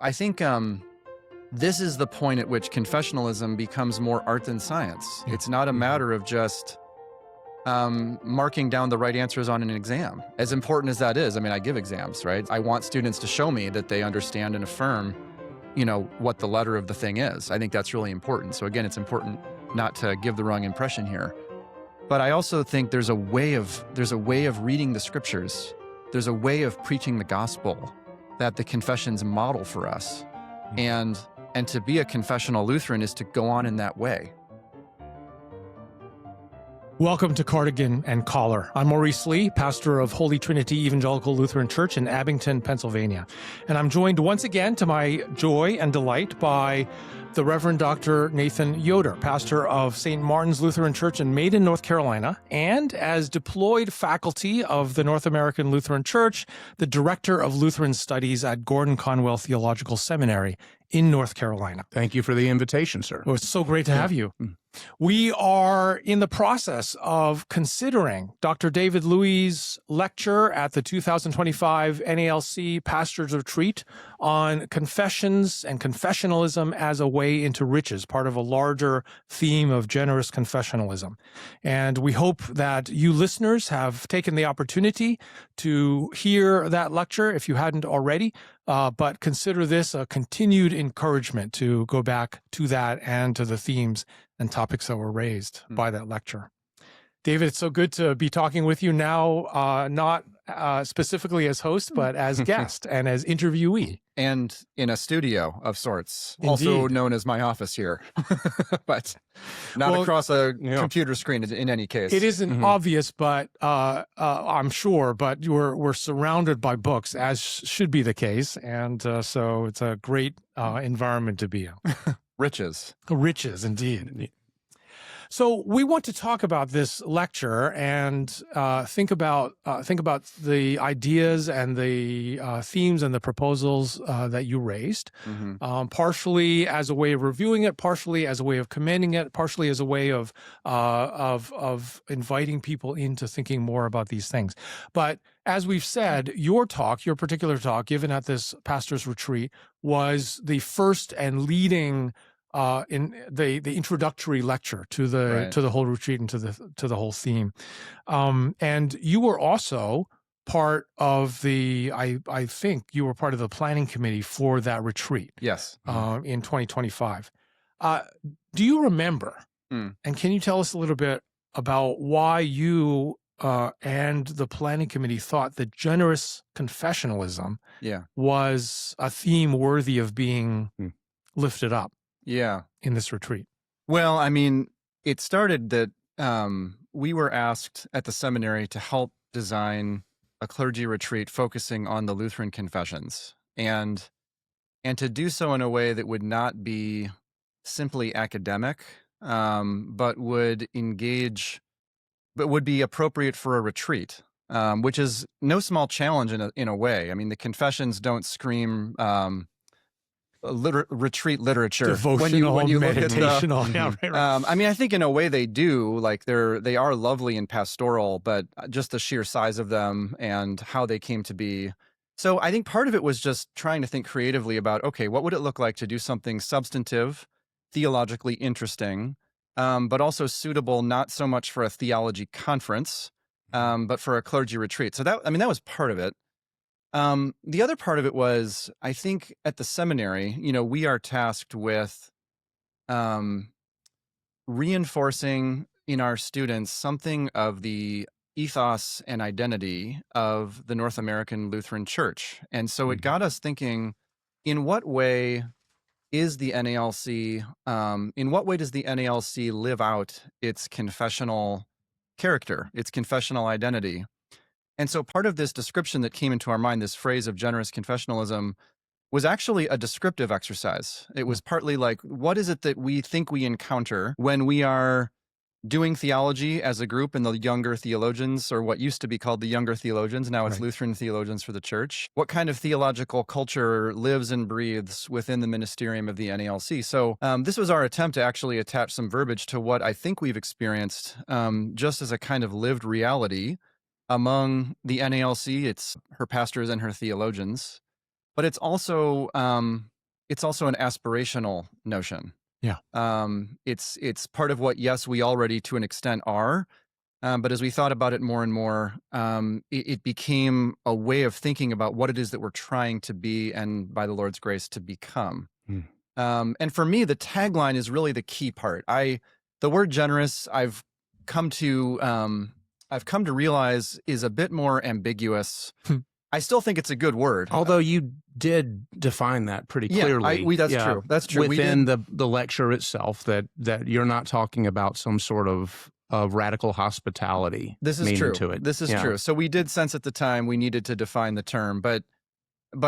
I think this is the point at which confessionalism becomes more art than science. It's not a matter of just marking down the right answers on an exam. As important as that is, I mean, I give exams, right? I want students to show me that they understand and affirm, what the letter of the thing is. I think that's really important. So again, it's important not to give the wrong impression here. But I also think there's a way of reading the scriptures. There's a way of preaching the gospel that the confessions model for us. And to be a confessional Lutheran is to go on in that way. Welcome to Cardigan and Collar. I'm Maurice Lee, pastor of Holy Trinity Evangelical Lutheran Church in Abington, Pennsylvania. And I'm joined once again, to my joy and delight, by the Reverend Dr. Nathan Yoder, pastor of St. Martin's Lutheran Church in Maiden, North Carolina, and as deployed faculty of the North American Lutheran Church, the director of Lutheran Studies at Gordon Conwell Theological Seminary in North Carolina. Thank you for the invitation, sir. Well, it's so great to have you. We are in the process of considering Dr. David Louis' lecture at the 2025 NALC Pastors Retreat on confessions and confessionalism as a way into riches, part of a larger theme of generous confessionalism. And we hope that you listeners have taken the opportunity to hear that lecture if you hadn't already. But consider this a continued encouragement to go back to that and to the themes and topics that were raised by that lecture. David, it's so good to be talking with you now, not specifically as host, but as guest and as interviewee. And in a studio of sorts, Indeed. Also known as my office here, but not across a computer screen in any case. It isn't obvious, but I'm sure, but we're surrounded by books, as should be the case. And so it's a great environment to be in. Riches. Riches, indeed. So we want to talk about this lecture and think about the ideas and the themes and the proposals that you raised, partially as a way of reviewing it, partially as a way of commending it, partially as a way of inviting people into thinking more about these things. But as we've said, your particular talk given at this pastor's retreat was the first and leading in the introductory lecture to the whole retreat and to the whole theme, and you were also part of the I think you were part of the planning committee for that retreat. Yes, in 2025. Do you remember? And can you tell us a little bit about why you and the planning committee thought that generous confessionalism was a theme worthy of being lifted up? In this retreat? Well, I mean, it started that we were asked at the seminary to help design a clergy retreat focusing on the Lutheran confessions, and to do so in a way that would not be simply academic, but would be appropriate for a retreat, which is no small challenge in a way. I mean, the confessions don't scream retreat literature. Devotional, when you meditational. Look at the, I mean, I think in a way they do. Like they are lovely and pastoral, but just the sheer size of them and how they came to be. So I think part of it was just trying to think creatively about, okay, what would it look like to do something substantive, theologically interesting, but also suitable not so much for a theology conference, but for a clergy retreat. So that was part of it. The other part of it was, I think at the seminary, we are tasked with reinforcing in our students something of the ethos and identity of the North American Lutheran Church. And so it got us thinking, in what way is the NALC, in what way does the NALC live out its confessional character, its confessional identity? And so part of this description that came into our mind, this phrase of generous confessionalism, was actually a descriptive exercise. It was partly like, what is it that we think we encounter when we are doing theology as a group in the younger theologians, or what used to be called the younger theologians, now it's Lutheran theologians for the church? What kind of theological culture lives and breathes within the ministerium of the NALC? So this was our attempt to actually attach some verbiage to what I think we've experienced just as a kind of lived reality among the NALC, it's her pastors and her theologians, but it's also an aspirational notion. Yeah. It's part of what, yes, we already to an extent are, but as we thought about it more and more, it became a way of thinking about what it is that we're trying to be, and by the Lord's grace, to become. And for me, the tagline is really the key part. The word generous, I've come to realize, is a bit more ambiguous. I still think it's a good word. Although you did define that pretty clearly. That's true. That's true. Within the lecture itself, that you're not talking about some sort of radical hospitality. This is true. To it. This is true. So we did sense at the time we needed to define the term, but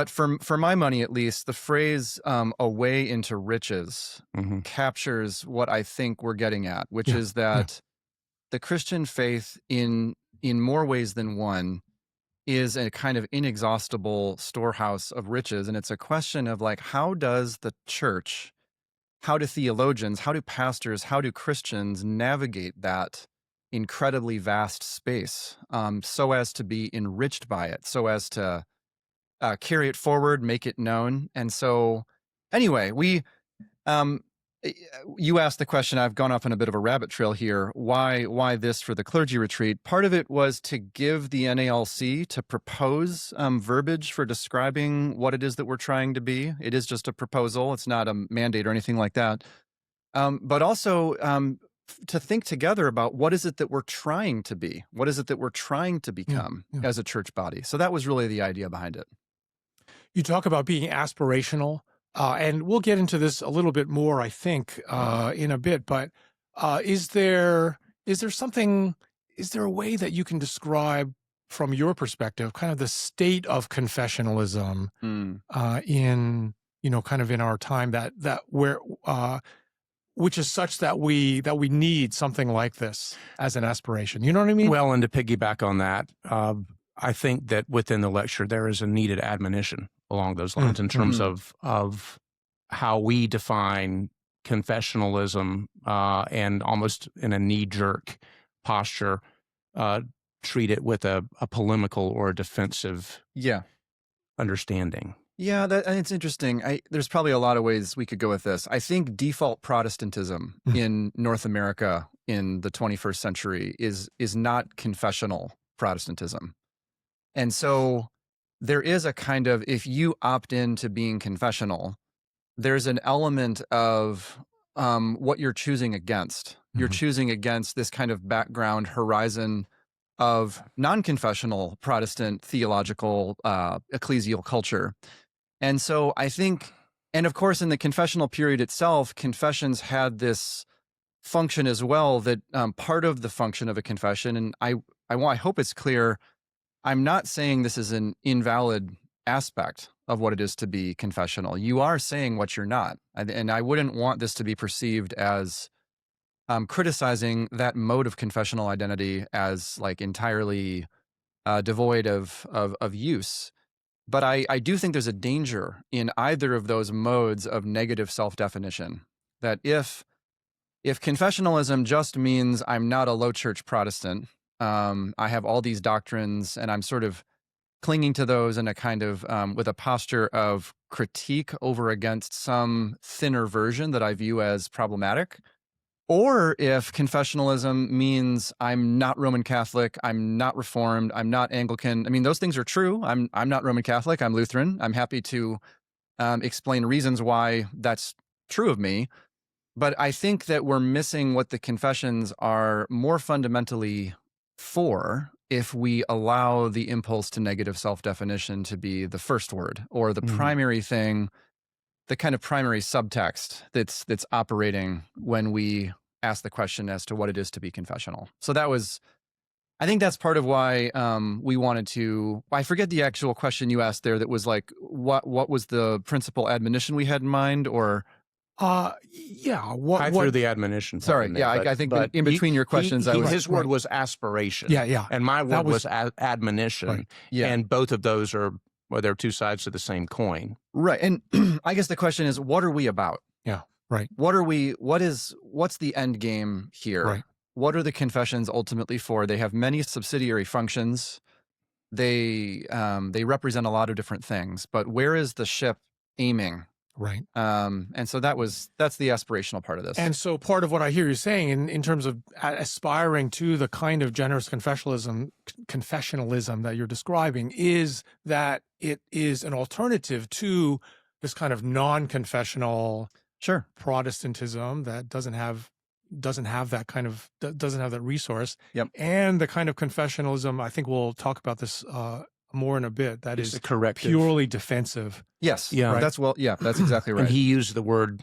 for my money, at least, the phrase "a way into riches" captures what I think we're getting at, which is that the Christian faith, in more ways than one, is a kind of inexhaustible storehouse of riches. And it's a question of, like, how does the church, how do theologians, how do pastors, how do Christians navigate that incredibly vast space so as to be enriched by it, so as to carry it forward, make it known. And so anyway, you asked the question, I've gone off on a bit of a rabbit trail here. Why this for the clergy retreat? Part of it was to give the NALC, to propose verbiage for describing what it is that we're trying to be. It is just a proposal. It's not a mandate or anything like that. But also to think together about what is it that we're trying to be? What is it that we're trying to become as a church body? So that was really the idea behind it. You talk about being aspirational. And we'll get into this a little bit more, I think, in a bit. But is there a way that you can describe, from your perspective, kind of the state of confessionalism in kind of in our time which is such that we need something like this as an aspiration? You know what I mean? Well, and to piggyback on that, I think that within the lecture there is a needed admonition along those lines in terms of how we define confessionalism and almost in a knee-jerk posture treat it with a polemical or a defensive understanding. Yeah, and it's interesting. There's probably a lot of ways we could go with this. I think default Protestantism in North America in the 21st century is not confessional Protestantism. And so there is a kind of, if you opt into being confessional, there's an element of what you're choosing against. You're choosing against this kind of background horizon of non-confessional Protestant theological ecclesial culture. And so I think, and of course in the confessional period itself, confessions had this function as well, that part of the function of a confession, and I hope it's clear, I'm not saying this is an invalid aspect of what it is to be confessional. You are saying what you're not. And I wouldn't want this to be perceived as criticizing that mode of confessional identity as like entirely devoid of use. But I do think there's a danger in either of those modes of negative self-definition, that if confessionalism just means I'm not a low church Protestant, I have all these doctrines and I'm sort of clinging to those in a kind of with a posture of critique over against some thinner version that I view as problematic. Or if confessionalism means I'm not Roman Catholic, I'm not Reformed, I'm not Anglican. I mean, those things are true. I'm not Roman Catholic, I'm Lutheran. I'm happy to explain reasons why that's true of me. But I think that we're missing what the confessions are more fundamentally for if we allow the impulse to negative self-definition to be the first word, or the primary thing, the kind of primary subtext that's operating when we ask the question as to what it is to be confessional. So I think that's part of why we wanted to, I forget the actual question you asked there that was like, what was the principal admonition we had in mind, or... I threw the admonition. Sorry, there, I think in between your questions, his word was aspiration. Yeah. And my word was admonition. Right. Yeah. And both of those they're two sides of the same coin. Right. And I guess the question is, what are we about? Yeah. Right. What's the end game here? Right. What are the confessions ultimately for? They have many subsidiary functions. they represent a lot of different things, but where is the ship aiming? Right. And so that's the aspirational part of this. And so part of what I hear you saying in terms of aspiring to the kind of generous confessionalism that you're describing is that it is an alternative to this kind of non-confessional Sure. Protestantism that doesn't have that resource. Yep. And the kind of confessionalism, I think we'll talk about this more in a bit, that It's is a corrective. purely defensive. Yes. Yeah. Right. That's exactly right. And he used the word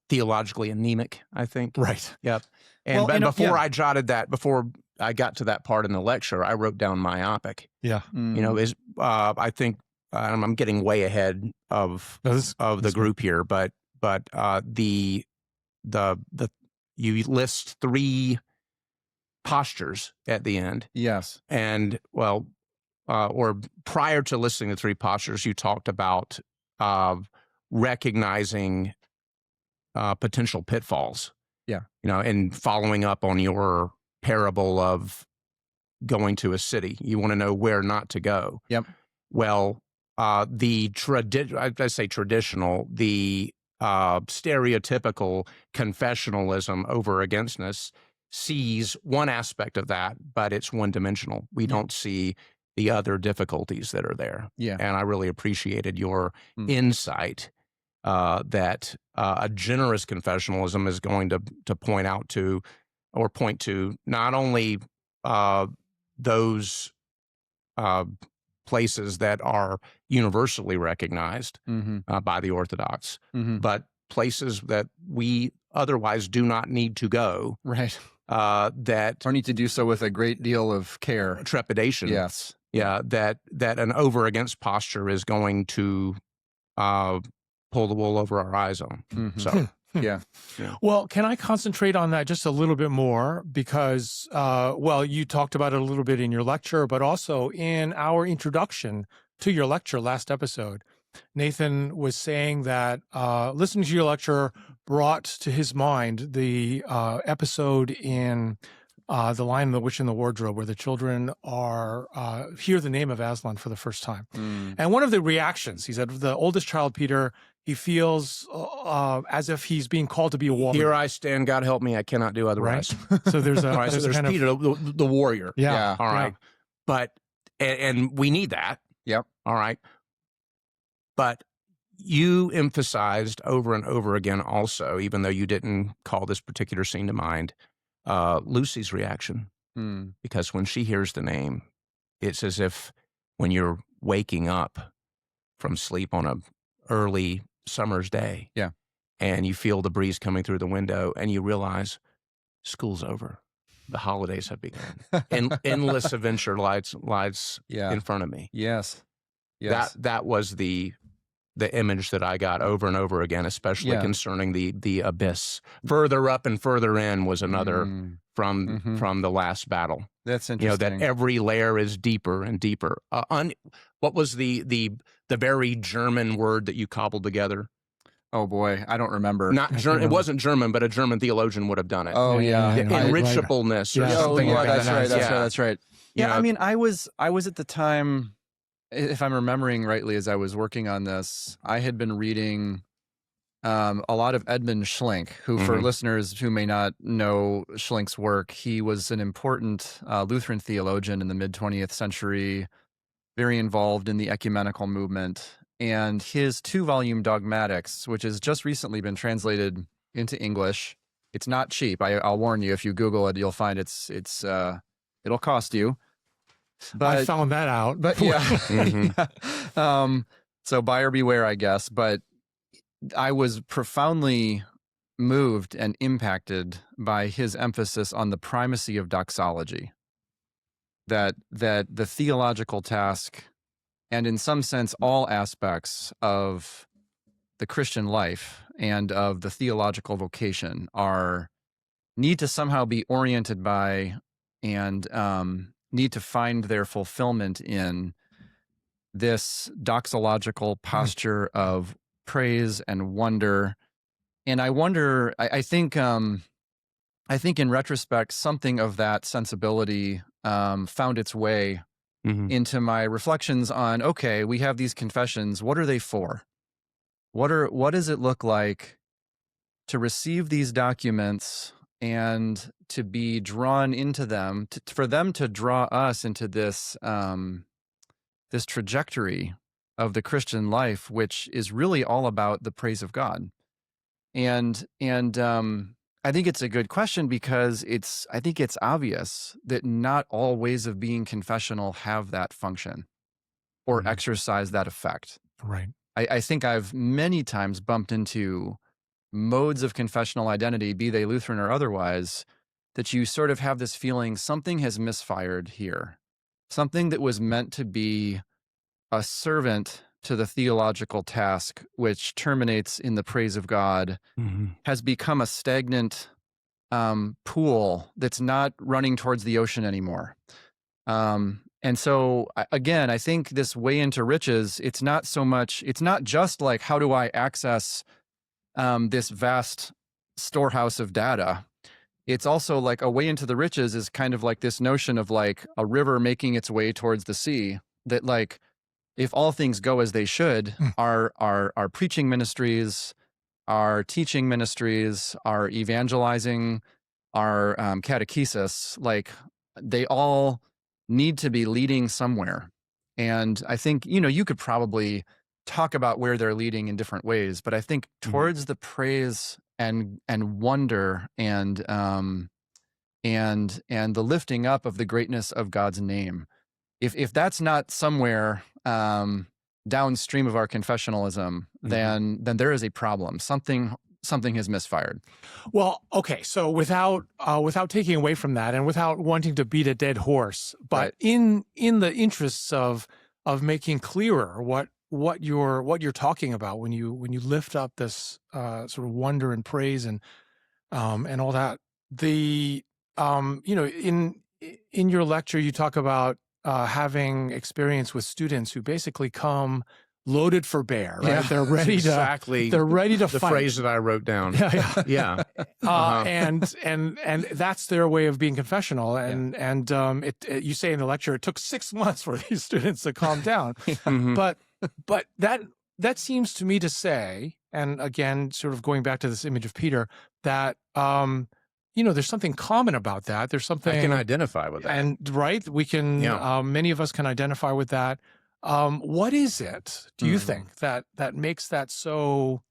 theologically anemic, I think. Right. Yep. And Well, before I jotted that, before I got to that part in the lecture, I wrote down myopic. Yeah. You know, I think I'm getting way ahead of the group here, but the you list 3 postures at the end. Yes. And or prior to listing the 3 postures, you talked about recognizing potential pitfalls. Yeah. You know, and following up on your parable of going to a city, you want to know where not to go. Yep. Well, I say traditional, the stereotypical confessionalism over againstness sees one aspect of that, but it's one-dimensional. We don't see the other difficulties that are there. Yeah. And I really appreciated your insight that a generous confessionalism is going to point to not only those places that are universally recognized by the Orthodox, but places that we otherwise do not need to go. Right. That or need to do so with a great deal of care. Trepidation. Yes. Yeah. That an over against posture is going to pull the wool over our eyes on. So. Yeah. Well, can I concentrate on that just a little bit more? Because, you talked about it a little bit in your lecture, but also in our introduction to your lecture last episode, Nathan was saying that listening to your lecture brought to his mind the episode in The Lion, the Witch, and the Wardrobe, where the children hear the name of Aslan for the first time. And one of the reactions, he said, the oldest child, Peter, he feels as if he's being called to be a warrior. Here I stand, God help me, I cannot do otherwise. Right? So there's All right, so there's Peter, the warrior. Yeah. All right. But, and we need that. Yep. All right. But you emphasized over and over again also, even though you didn't call this particular scene to mind, Lucy's reaction. Because when she hears the name, it's as if when you're waking up from sleep on a early summer's day, and you feel the breeze coming through the window, and you realize school's over, the holidays have begun, and endless adventure lies in front of me. Yes. That was the image that I got over and over again, especially concerning the abyss. Further up and further in was another from the last battle. That's interesting. You know, that every layer is deeper and deeper. What was the very German word that you cobbled together? Oh boy, I don't remember. It wasn't German, but a German theologian would have done it. Oh yeah, enrichableness or something like that. That's right. Yeah, I mean, I was at the time, if I'm remembering rightly, as I was working on this, I had been reading a lot of Edmund Schlink, who, for listeners who may not know Schlink's work, he was an important Lutheran theologian in the mid-20th century, very involved in the ecumenical movement. And his 2-volume Dogmatics, which has just recently been translated into English, it's not cheap. I'll warn you, if you Google it, you'll find it'll cost you. But I found that out. But so buyer beware, I guess. But I was profoundly moved and impacted by his emphasis on the primacy of doxology. That the theological task, and in some sense all aspects of the Christian life and of the theological vocation need to somehow be oriented by and need to find their fulfillment in this doxological posture of praise and wonder. And I wonder, I think in retrospect, something of that sensibility found its way into my reflections on, okay, we have these confessions. What are they for? What does it look like to receive these documents and to be drawn into them, for them to draw us into this this trajectory of the Christian life, which is really all about the praise of God. And I think it's a good question because I think it's obvious that not all ways of being confessional have that function or exercise that effect. Right. I think I've many times bumped into modes of confessional identity, be they Lutheran or otherwise, that you sort of have this feeling something has misfired here. Something that was meant to be a servant to the theological task, which terminates in the praise of God, has become a stagnant pool that's not running towards the ocean anymore. And so, again, I think this way into riches, it's not just like, how do I access this vast storehouse of data? It's also like a way into the riches is kind of like this notion of like a river making its way towards the sea, that like, if all things go as they should, our preaching ministries, our teaching ministries, our evangelizing, our catechesis, like they all need to be leading somewhere. And I think, you could probably talk about where they're leading in different ways, but I think towards the praise and wonder and the lifting up of the greatness of God's name. If that's not somewhere downstream of our confessionalism, then there is a problem. Something has misfired. Well, okay. So without taking away from that, and without wanting to beat a dead horse, but in the interests of making clearer what you're talking about when you lift up this sort of wonder and praise and all that, in your lecture you talk about having experience with students who basically come loaded for bear, right? Yeah, they're ready they're ready to the fight. phrase that I wrote down. Yeah. And that's their way of being confessional. And you say in the lecture, it took 6 months for these students to calm down. But that seems to me to say, and again, sort of going back to this image of Peter, that there's something common about that. There's something I can identify with that. And we can, many of us can identify with that. What is it, do you think, that makes that so,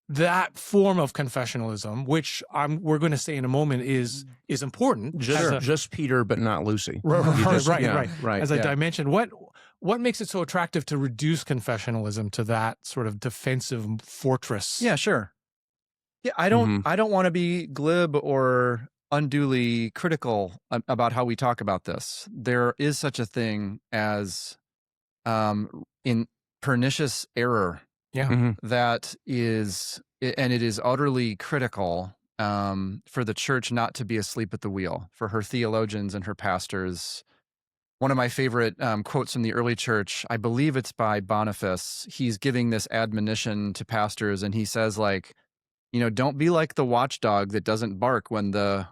that form of confessionalism, which we're going to say in a moment is important. Just Peter, but not Lucy. Right. As a dimension, what makes it so attractive to reduce confessionalism to that sort of defensive fortress? Yeah, sure. Yeah, I don't want to be glib or unduly critical about how we talk about this. There is such a thing as in pernicious error. That is, and it is utterly critical for the church not to be asleep at the wheel, for her theologians and her pastors. One of my favorite quotes from the early church, I believe it's by Boniface. He's giving this admonition to pastors, and he says, like, don't be like the watchdog that doesn't bark when the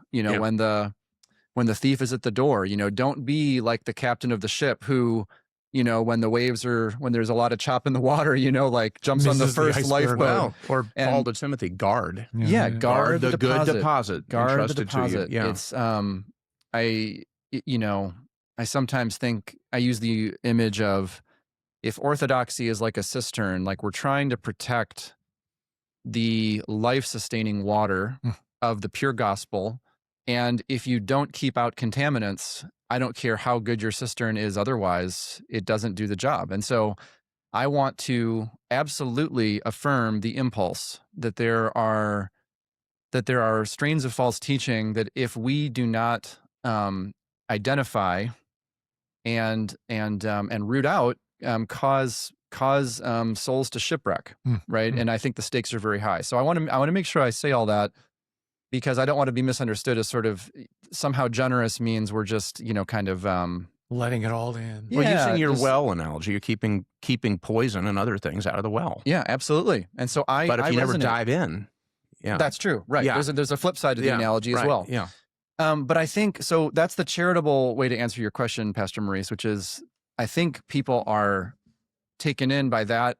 thief is at the door. Don't be like the captain of the ship who, when there's a lot of chop in the water, like jumps on the first lifeboat. Or Paul to Timothy, guard. Guard the good deposit. Guard the deposit. To you. Yeah. It's, I sometimes think, I use the image of, if orthodoxy is like a cistern, like we're trying to protect the life-sustaining water of the pure gospel, and if you don't keep out contaminants, I don't care how good your cistern is otherwise, it doesn't do the job. And so I want to absolutely affirm the impulse that there are strains of false teaching that if we do not identify and root out, cause souls to shipwreck, right? And I think the stakes are very high. So I want to make sure I say all that, because I don't want to be misunderstood as sort of somehow generous means we're just, kind of letting it all in. Well, using your well analogy, you're keeping poison and other things out of the well. Yeah, absolutely. And so but if you never dive in, that's true, right? Yeah. There's a flip side to the analogy as well. Yeah. But I think, so that's the charitable way to answer your question, Pastor Maurice, which is, I think people are taken in by that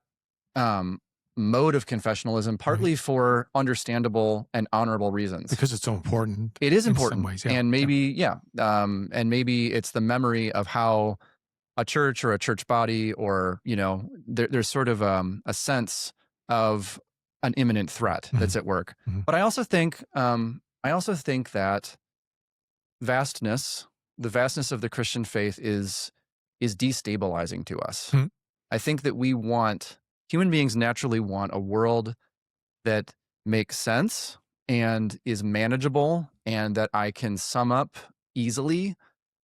mode of confessionalism, partly for understandable and honorable reasons. Because it's so important. It is in important. some ways, yeah. And maybe, and maybe it's the memory of how a church or a church body, or, there's sort of a sense of an imminent threat that's at work. But I also think that the vastness of the Christian faith is destabilizing to us. I think that human beings naturally want a world that makes sense and is manageable and that I can sum up easily.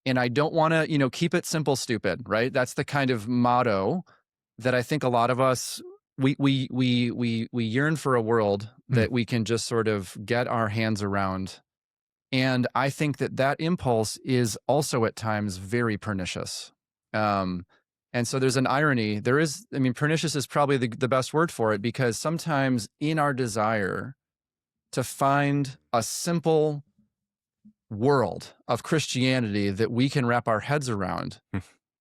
And I don't want to, keep it simple, stupid, right? That's the kind of motto that I think a lot of us, we yearn for a world that we can just sort of get our hands around. And I think that impulse is also at times very pernicious. And so there's an irony. Pernicious is probably the best word for it, because sometimes in our desire to find a simple world of Christianity that we can wrap our heads around,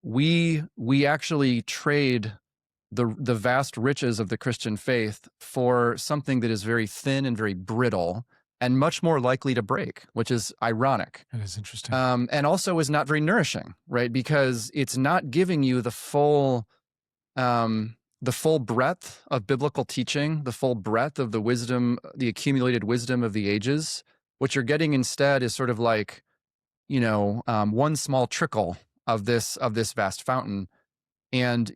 we actually trade the vast riches of the Christian faith for something that is very thin and very brittle and much more likely to break, which is ironic. That is interesting. And also is not very nourishing, right? Because it's not giving you the full breadth of biblical teaching, the full breadth of the wisdom, the accumulated wisdom of the ages. What you're getting instead is sort of like, one small trickle of this vast fountain. And,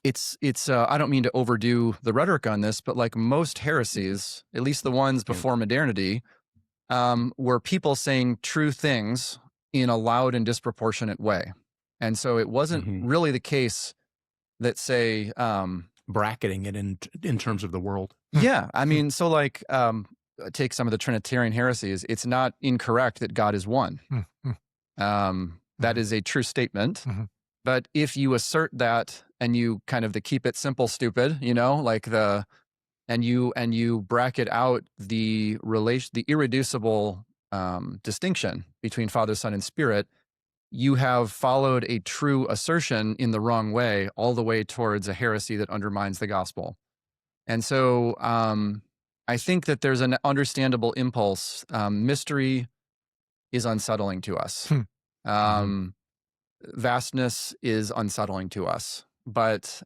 it's I don't mean to overdo the rhetoric on this, but like most heresies, at least the ones before modernity, were people saying true things in a loud and disproportionate way. And so it wasn't really the case that, say, bracketing it in terms of the world. Yeah. So like, take some of the Trinitarian heresies. It's not incorrect that God is one. That is a true statement. But if you assert that and you kind of keep it simple, stupid, and you bracket out the irreducible distinction between Father, Son, and Spirit, you have followed a true assertion in the wrong way, all the way towards a heresy that undermines the gospel. And so I think that there's an understandable impulse. Mystery is unsettling to us. Vastness is unsettling to us. But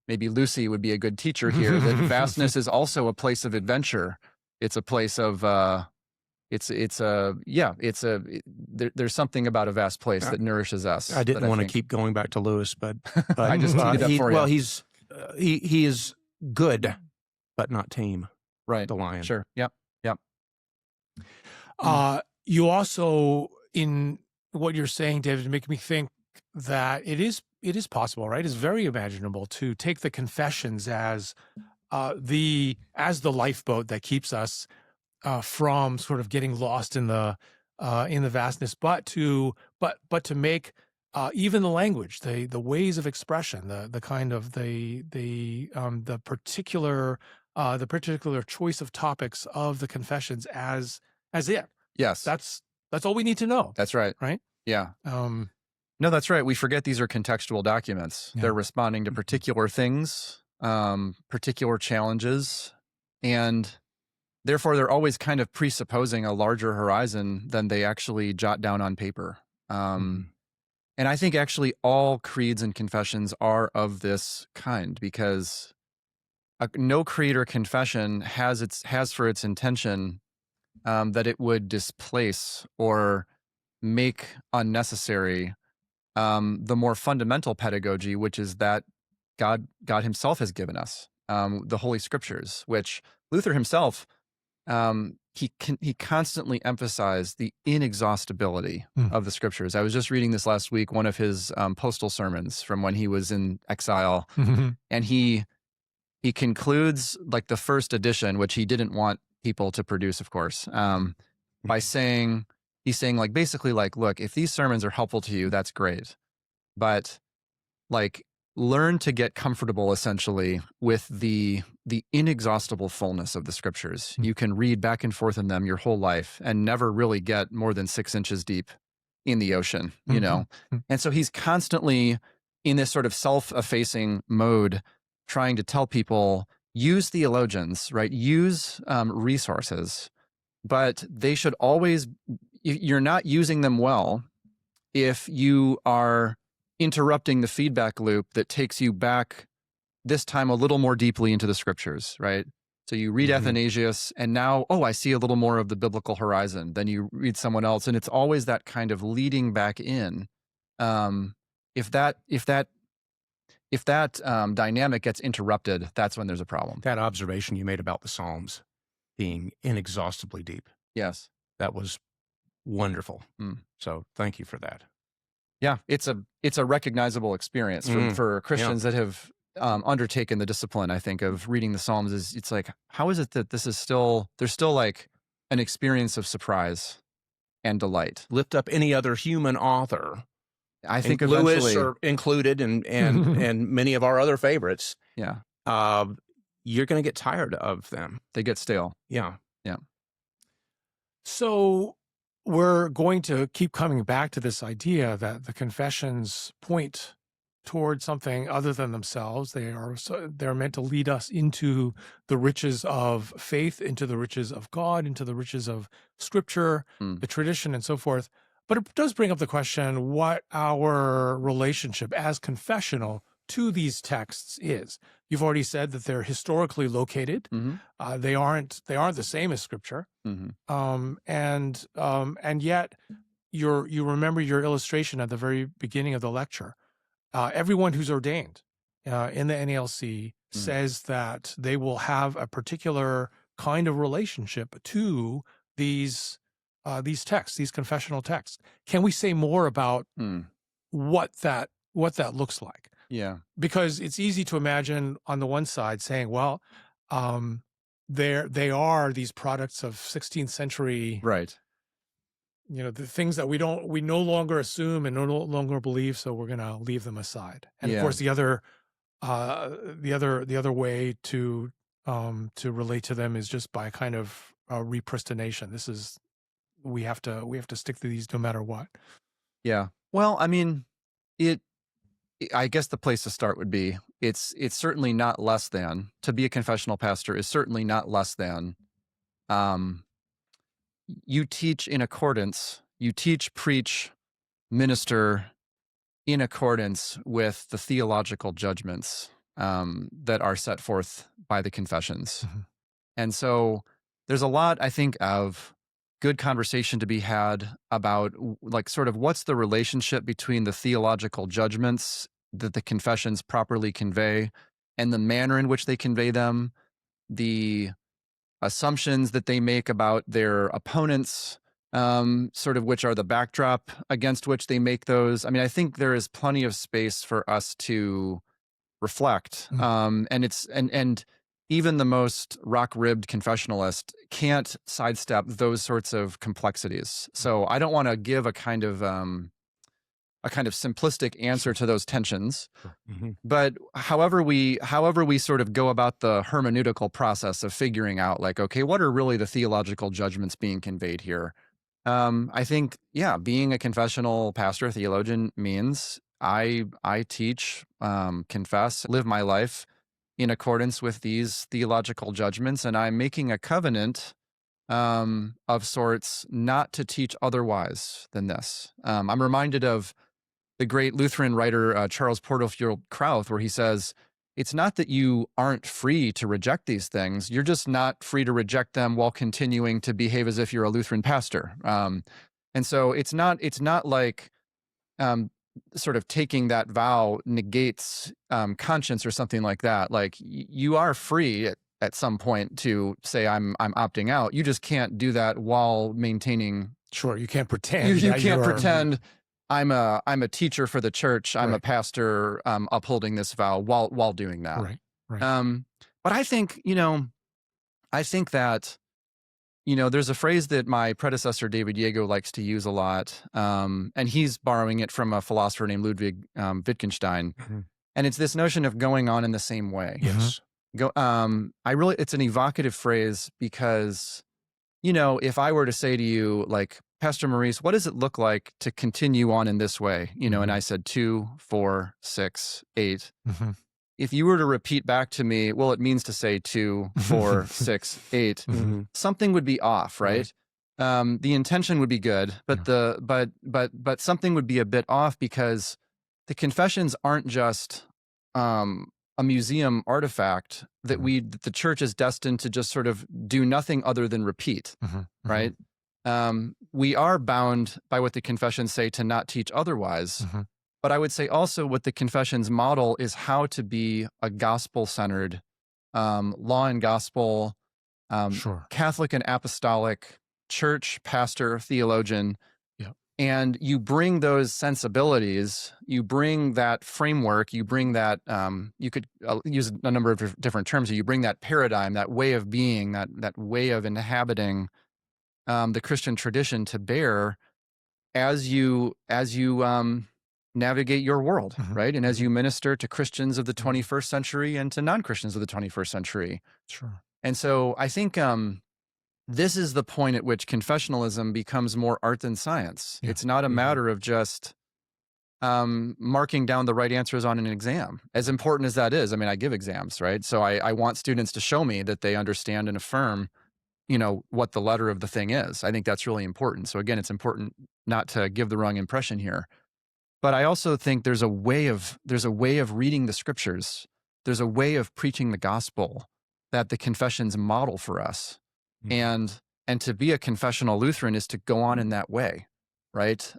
maybe Lucy would be a good teacher here, that vastness is also a place of adventure. It's a place of, there's something about a vast place that nourishes us. I didn't want to keep going back to Lewis, but I just teed it up for you. Well, he is good, but not tame. Right. The lion. Sure. Yep. You also, in what you're saying, David, make me think that it is possible, right? It's very imaginable to take the confessions as the lifeboat that keeps us from sort of getting lost in the vastness, but to make even the language, the ways of expression, the kind of the particular choice of topics of the confessions as it. Yes. That's all we need to know. That's right. Right? Yeah. No, that's right. We forget these are contextual documents. Yeah. They're responding to particular things, particular challenges, and therefore they're always kind of presupposing a larger horizon than they actually jot down on paper. And I think actually all creeds and confessions are of this kind, because no creed or confession has for its intention that it would displace or make unnecessary the more fundamental pedagogy, which is that God himself has given us, the Holy Scriptures, which Luther himself, he constantly emphasized the inexhaustibility of the Scriptures. I was just reading this last week, one of his postal sermons from when he was in exile, and he concludes like the first edition, which he didn't want people to produce, of course, by saying, he's saying like, basically like, look, if these sermons are helpful to you, that's great. But like learn to get comfortable essentially with the inexhaustible fullness of the scriptures. You can read back and forth in them your whole life and never really get more than 6 inches deep in the ocean, you know? And so he's constantly in this sort of self-effacing mode, trying to tell people, use theologians, right? Use resources, but they should always, you're not using them well if you are interrupting the feedback loop that takes you back, this time a little more deeply into the scriptures, right? So you read Athanasius, and now, oh, I see a little more of the biblical horizon. Then you read someone else, and it's always that kind of leading back in. If that dynamic gets interrupted, that's when there's a problem. That observation you made about the Psalms being inexhaustibly deep. Yes. That was wonderful. So thank you for that. Yeah, it's a recognizable experience for Christians that have undertaken the discipline, I think, of reading the Psalms. It's like, how is it that this is there's still like an experience of surprise and delight? Lift up any other human author. I think and eventually, Lewis are included, and many of our other favorites. Yeah, you're going to get tired of them. They get stale. Yeah. So we're going to keep coming back to this idea that the confessions point toward something other than themselves. They're meant to lead us into the riches of faith, into the riches of God, into the riches of Scripture, the tradition, and so forth. But it does bring up the question what our relationship as confessional to these texts is. You've already said that they're historically located. They aren't the same as Scripture. And yet you remember your illustration at the very beginning of the lecture. Everyone who's ordained in the NALC says that they will have a particular kind of relationship to these texts, these confessional texts. Can we say more about what that looks like? Yeah, because it's easy to imagine on the one side saying, well, they are these products of 16th century, right? You know, the things that we no longer assume and no longer believe, so we're going to leave them aside. And of course, the other way to relate to them is just by kind of repristination. We have to stick to these no matter what. Yeah. Well, I mean, I guess the place to start would be it's certainly not less than, to be a confessional pastor is certainly not less than. You teach in accordance, you teach, preach, minister in accordance with the theological judgments that are set forth by the confessions. And so there's a lot, I think, of good conversation to be had about like sort of what's the relationship between the theological judgments that the confessions properly convey and the manner in which they convey them, the assumptions that they make about their opponents, sort of which are the backdrop against which they make those. I mean, I think there is plenty of space for us to reflect. And even the most rock-ribbed confessionalist can't sidestep those sorts of complexities. So I don't want to give a kind of simplistic answer to those tensions. But however we sort of go about the hermeneutical process of figuring out, like, okay, what are really the theological judgments being conveyed here? I think, being a confessional pastor, theologian means I teach, confess, live my life in accordance with these theological judgments, and I'm making a covenant of sorts not to teach otherwise than this. I'm reminded of the great Lutheran writer Charles Porterfield Krauth, where he says, it's not that you aren't free to reject these things, you're just not free to reject them while continuing to behave as if you're a Lutheran pastor. And so it's not like sort of taking that vow negates conscience or something like that. Like you are free at some point to say I'm opting out. You just can't do that while maintaining. Sure, you can't pretend. You can't pretend I'm a teacher for the church. I'm a pastor upholding this vow while doing that. Right. But I think that there's a phrase that my predecessor David Yeago likes to use a lot, and he's borrowing it from a philosopher named Ludwig Wittgenstein. And it's this notion of going on in the same way. Yes. It's an evocative phrase because, you know, if I were to say to you, like, Pastor Maurice, what does it look like to continue on in this way? You know, and I said 2, 4, 6, 8. If you were to repeat back to me, well, it means to say 2, 4, 6, 8, something would be off, right? The intention would be good, but but something would be a bit off because the confessions aren't just a museum artifact that the church is destined to just sort of do nothing other than repeat, right? We are bound by what the confessions say to not teach otherwise. But I would say also what the confessions model is how to be a gospel-centered, law and gospel, Catholic and apostolic church, pastor, theologian. And you bring those sensibilities, you bring that framework, you bring that, you could use a number of different terms, you bring that paradigm, that way of being, that way of inhabiting the Christian tradition to bear as you navigate your world, right? And as you minister to Christians of the 21st century and to non-Christians of the 21st century. And so I think this is the point at which confessionalism becomes more art than science. It's not a matter of just marking down the right answers on an exam, as important as that is. I mean, I give exams, right? So I want students to show me that they understand and affirm, you know, what the letter of the thing is. I think that's really important. So again, it's important not to give the wrong impression here. But I also think there's a way of reading the scriptures. There's a way of preaching the gospel that the confessions model for us. And to be a confessional Lutheran is to go on in that way, right?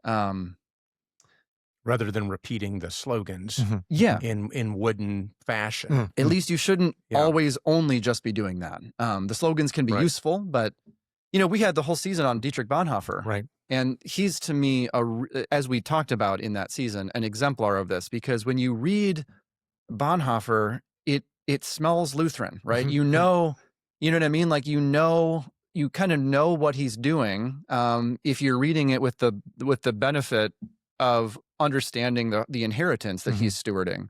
Rather than repeating the slogans in wooden fashion. At least you shouldn't always only just be doing that. The slogans can be useful, but, you know, we had the whole season on Dietrich Bonhoeffer. Right. And he's, to me, as we talked about in that season, an exemplar of this, because when you read Bonhoeffer, it smells Lutheran, right? You know what I mean? Like, you kind of know what he's doing if you're reading it with the benefit of understanding the inheritance that he's stewarding.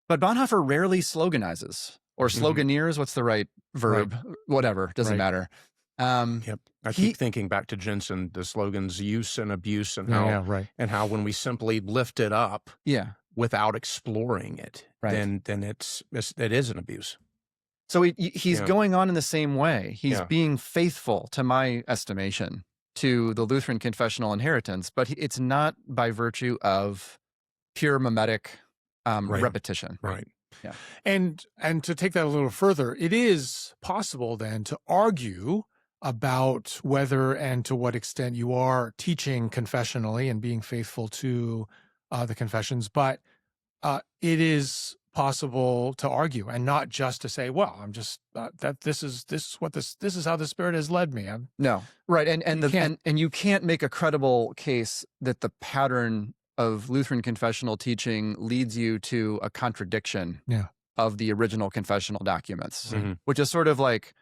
But Bonhoeffer rarely sloganizes or sloganeers. What's the right verb? Whatever, doesn't matter. I keep thinking back to Jensen, the slogans use and abuse, and how when we simply lift it up without exploring it, then it is an abuse. So he's going on in the same way. He's being faithful, to my estimation, to the Lutheran confessional inheritance, but it's not by virtue of pure mimetic repetition. Right. Yeah. And to take that a little further, it is possible then to argue about whether and to what extent you are teaching confessionally and being faithful to the confessions, but it is possible to argue and not just to say, well, I'm just this is how the Spirit has led me. No, right, and you can't make a credible case that the pattern of Lutheran confessional teaching leads you to a contradiction of the original confessional documents, which is sort of like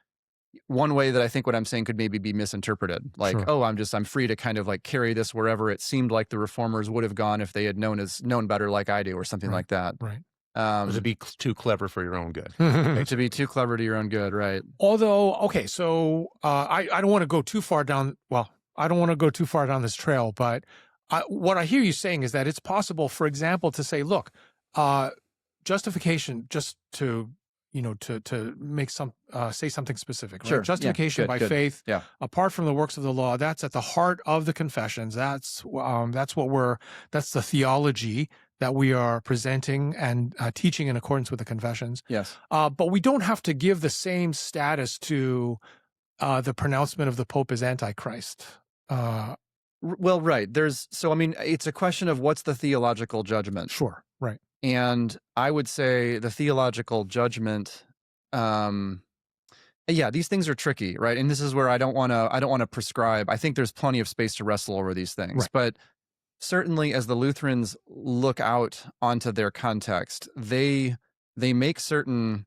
one way that I think what I'm saying could maybe be misinterpreted. Like, I'm free to kind of like carry this wherever it seemed like the reformers would have gone if they had known better like I do, or something like that. Right. To be too clever for your own good. To be too clever to your own good, right? Although, okay, so I don't want to go too far down. Well, I don't want to go too far down this trail, but what I hear you saying is that it's possible, for example, to say, look, justification, just to make say something specific, right? Sure. Justification by faith, apart from the works of the law, that's at the heart of the confessions. That's the theology that we are presenting and teaching in accordance with the confessions. Yes. But we don't have to give the same status to the pronouncement of the Pope as Antichrist. Well, right. It's a question of what's the theological judgment. Sure. Right. And I would say the theological judgment, these things are tricky, right? And this is where I don't want to prescribe. I think there's plenty of space to wrestle over these things, but certainly as the Lutherans look out onto their context, they make certain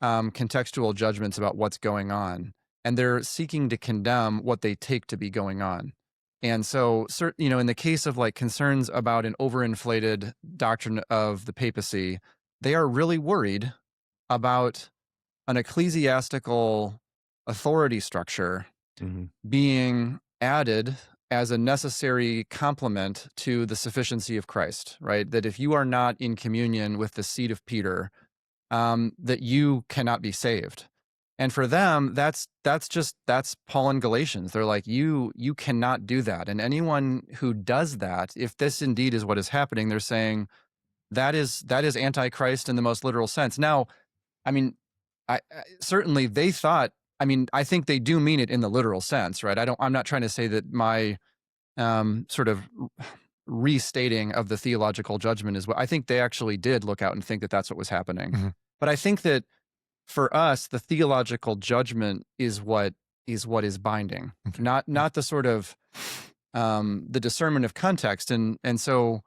contextual judgments about what's going on, and they're seeking to condemn what they take to be going on. And so, in the case of like concerns about an overinflated doctrine of the papacy, they are really worried about an ecclesiastical authority structure being added as a necessary complement to the sufficiency of Christ, right? That if you are not in communion with the seed of Peter, that you cannot be saved. And for them, that's Paul and Galatians. They're like, you cannot do that. And anyone who does that, if this indeed is what is happening, they're saying that is antichrist in the most literal sense. Now, I mean, I certainly they thought, I mean, I think they do mean it in the literal sense, right? I'm not trying to say that my sort of restating of the theological judgment is what I think they actually did look out and think that that's what was happening. But I think that for us, the theological judgment is what is binding, not the sort of the discernment of context, and so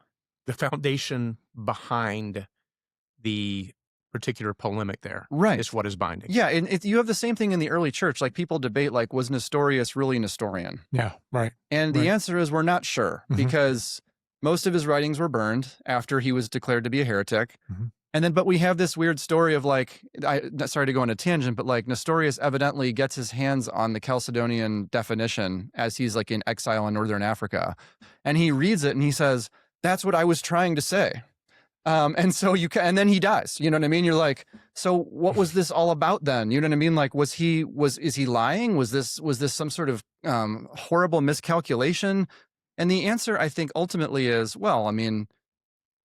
the foundation behind the particular polemic there, right, is what is binding. Yeah, and you have the same thing in the early church. Like people debate, like, was Nestorius really Nestorian? Yeah, right. And the answer is we're not sure, because most of his writings were burned after he was declared to be a heretic. And then, but we have this weird story of like, sorry to go on a tangent, but like Nestorius evidently gets his hands on the Chalcedonian definition as he's like in exile in Northern Africa. And he reads it and he says, that's what I was trying to say. And so and then he dies, you know what I mean? You're like, so what was this all about then? You know what I mean? Like, is he lying? Was this some sort of horrible miscalculation? And the answer, I think, ultimately is, well, I mean,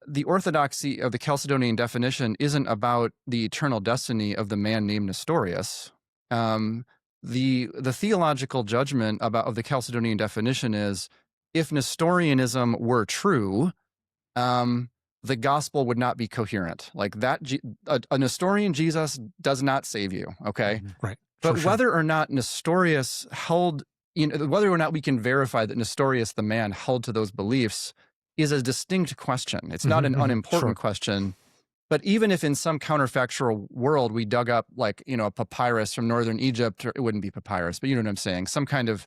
the orthodoxy of the Chalcedonian definition isn't about the eternal destiny of the man named Nestorius. The theological judgment of the Chalcedonian definition is, if Nestorianism were true, the gospel would not be coherent. Like that, a Nestorian Jesus does not save you, okay? Right. But whether or not Nestorius held, whether or not we can verify that Nestorius the man held to those beliefs is a distinct question. It's not an unimportant question. But even if in some counterfactual world we dug up like, a papyrus from northern Egypt, or it wouldn't be papyrus, but you know what I'm saying, some kind of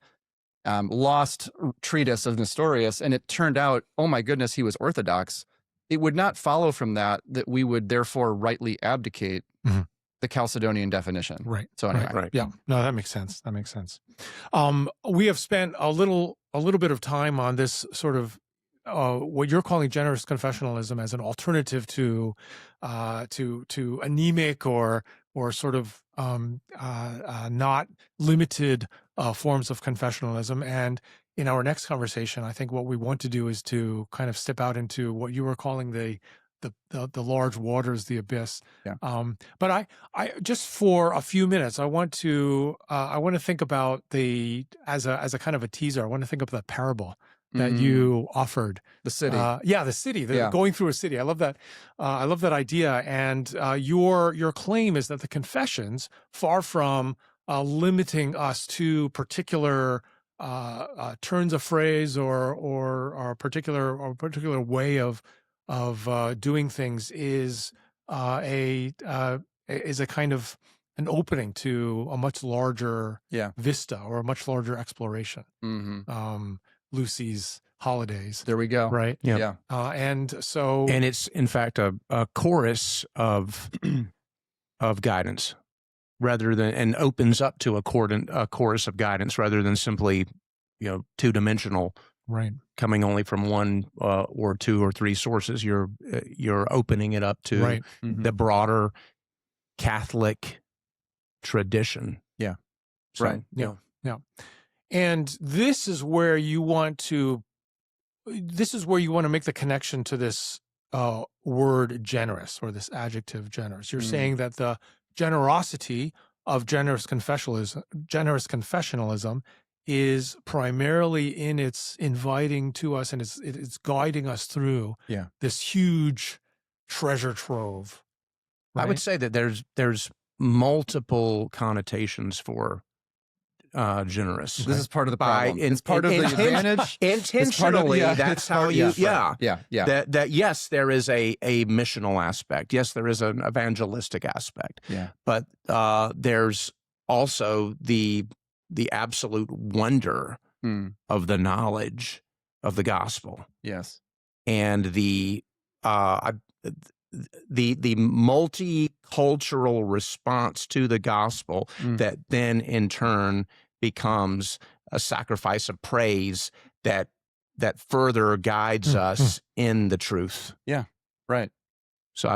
lost treatise of Nestorius, and it turned out, oh my goodness, he was Orthodox, it would not follow from that we would therefore rightly abdicate the Chalcedonian definition. Right. So anyway. Right. Yeah. No, that makes sense. That makes sense. We have spent a little bit of time on this sort of what you're calling generous confessionalism as an alternative to anemic or sort of not limited forms of confessionalism. And in our next conversation, I think what we want to do is to kind of step out into what you were calling the large waters, the abyss. Yeah. But I just for a few minutes, I want to think about as a kind of a teaser. I want to think of the parable that you offered. The city. The city, going through a city. I love that. I love that idea. And your claim is that the confessions, far from limiting us to particular turns of phrase or particular way of doing things, is a kind of an opening to a much larger vista or a much larger exploration. Lucy's holidays. There we go. Right. Yeah. And it's in fact a chorus of guidance, rather than, and opens up to a chorus of guidance rather than simply, two-dimensional. Right. Coming only from one or two or three sources. You're opening it up to the broader Catholic tradition. Yeah. So, right. Yeah. And this is where you want to make the connection to this word generous, or this adjective generous. You're saying that the generosity of generous confessionalism is primarily in its inviting to us, and it's guiding us through this huge treasure trove. Right? I would say that there's multiple connotations for generous. This is part of the problem. It's part of the advantage. Intentionally, that's how you. Yeah. That yes, there is a missional aspect. Yes, there is an evangelistic aspect. Yeah. But there's also the absolute wonder of the knowledge of the gospel. Yes. And the multicultural response to the gospel that then in turn becomes a sacrifice of praise that further guides us in the truth. Yeah, right. So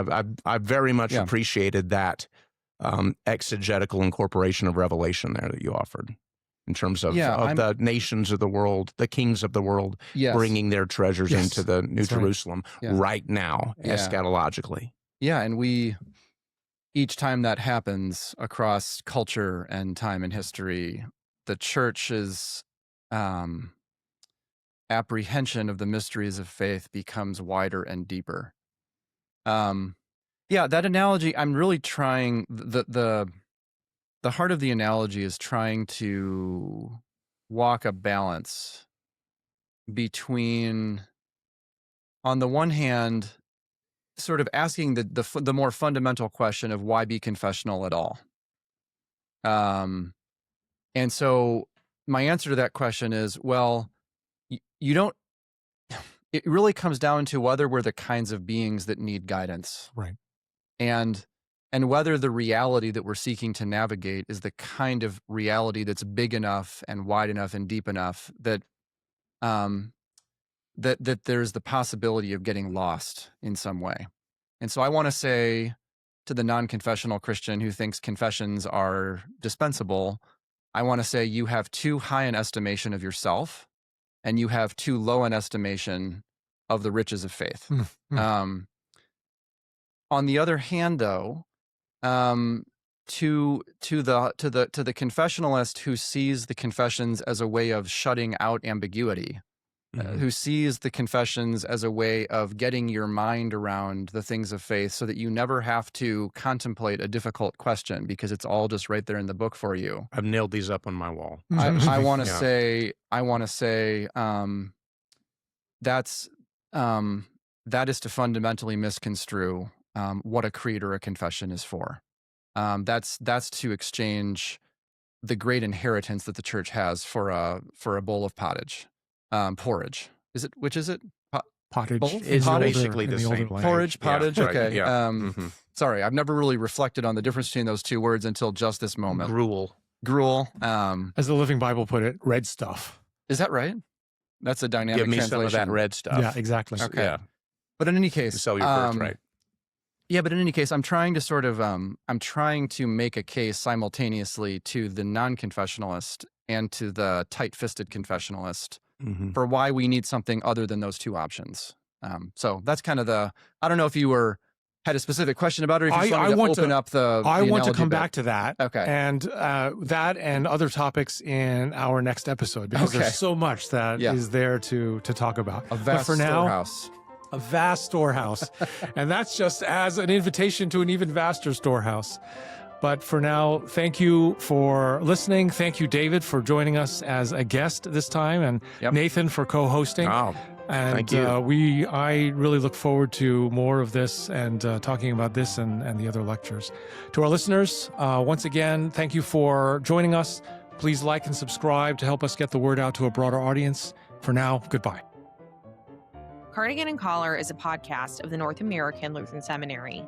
I've very much appreciated that exegetical incorporation of revelation there that you offered, in terms of the nations of the world, the kings of the world, bringing their treasures into the New Jerusalem right now, eschatologically. Yeah, and each time that happens across culture and time and history, the church's apprehension of the mysteries of faith becomes wider and deeper. That analogy, I'm really trying, the heart of the analogy is trying to walk a balance between, on the one hand, sort of asking the more fundamental question of why be confessional at all. And so my answer to that question is, well, you don't, it really comes down to whether we're the kinds of beings that need guidance. Right. And whether the reality that we're seeking to navigate is the kind of reality that's big enough and wide enough and deep enough that that there's the possibility of getting lost in some way. And so I want to say to the non-confessional Christian who thinks confessions are dispensable, I want to say you have too high an estimation of yourself, and you have too low an estimation of the riches of faith. On the other hand, though, to the confessionalist who sees the confessions as a way of shutting out ambiguity, who sees the confessions as a way of getting your mind around the things of faith so that you never have to contemplate a difficult question because it's all just right there in the book for you. I've nailed these up on my wall. I want to say, that is to fundamentally misconstrue what a creed or a confession is for. That's to exchange the great inheritance that the church has for a bowl of porridge. Is it? Which is it? Pottage is basically the same. Porridge, pottage. Yeah, right, okay. yeah. Sorry, I've never really reflected on the difference between those two words until just this moment. Gruel. As the Living Bible put it, red stuff. Is that right? That's a dynamic Give me translation. some of that red stuff. Yeah, exactly. Okay. Yeah. But in any case, Sell your birthright. Yeah, but in any case, I'm trying to sort of, I'm trying to make a case simultaneously to the non-confessionalist and to the tight-fisted confessionalist for why we need something other than those two options. So that's kind of I don't know if you had a specific question about it, or if you just wanted to open up the I want to analogy come bit. back to that. Okay. And that and other topics in our next episode, because there's so much that is there to talk about. A vast storehouse. A vast storehouse. And that's just as an invitation to an even vaster storehouse. But for now, thank you for listening. Thank you, David, for joining us as a guest this time, and Nathan for co-hosting. Oh, and thank you. I really look forward to more of this and talking about this and the other lectures. To our listeners, once again, thank you for joining us. Please like and subscribe to help us get the word out to a broader audience. For now, goodbye. Cardigan and Collar is a podcast of the North American Lutheran Seminary.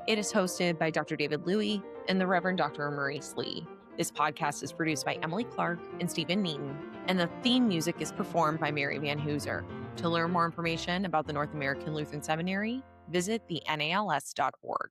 It is hosted by Dr. David Louis and the Reverend Dr. Maurice Lee. This podcast is produced by Emily Clark and Stephen Neaton, and the theme music is performed by Mary Van Hooser. To learn more information about the North American Lutheran Seminary, visit the NALS.org.